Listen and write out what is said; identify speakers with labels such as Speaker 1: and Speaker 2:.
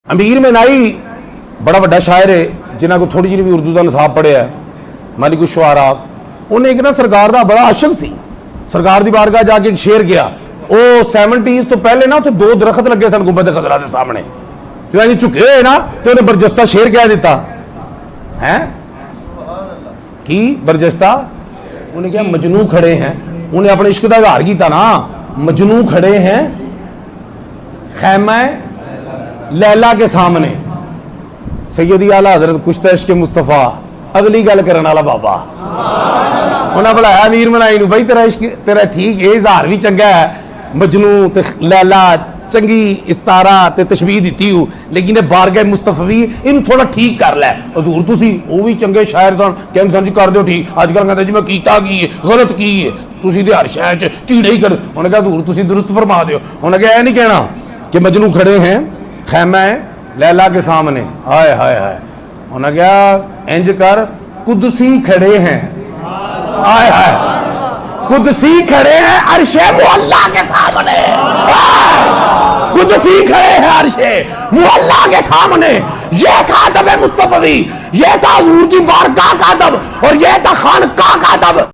Speaker 1: अमीर मिनाई बड़ा वड्डा शायर है जिन्होंने को थोड़ी जी भी उर्दू का निसाब पढ़िया मालिक शुआरा उन्हें एक ना सरकार का बड़ा आशक सी सरकार की बारगाह जाके एक शेर गया वो 70s तो पहले ना दो दरख्त लगे सन गुंबद खजरा के सामने तो झुके ना तो उन्हें बरजस्ता शेर कह दिता है की बरजस्ता उन्हें क्या मजनू खड़े हैं उन्हें अपने इश्क का इजहार किया ना मजनू खड़े हैं खैमा लैला के सामने सैयदी आला हजरत कुश्ता इश्क मुस्तफा अगली गल करने वाला बाबा उन्हें बुलाया अमीर मनाई भाई तेरा इश्क तेरा ठीक है इजहार भी चंगा है मजनू ते लैला चंगी इस्तारा ते तशबीह दी हूँ लेकिन बारगाह मुस्तफवी इन थोड़ा ठीक कर लै हजूर तुसी वो भी चंगे शायर सन कहते सन जी कर दो ठीक अजकल कहते जी मैं कीता की है गलत की है तुसी ते हर शय च कीड़े ही कर उन्हें कहा हजूर तुसी दुरुस्त फरमा दो उन्हें कहा नहीं कहना कि मजनू खड़े हैं खैमा लैला के सामने हाय हाय हाय उन्हें कहा इंज कर कुदसी खड़े हैं हाय हाय कुदसी खड़े हैं अर्शे मुअल्ला के सामने कुदसी खड़े हैं अर्शे मुअल्ला के सामने ये था अदब मुस्तफवी ये था हुजूर की बारगाह का अदब और ये था खानकाह का अदब।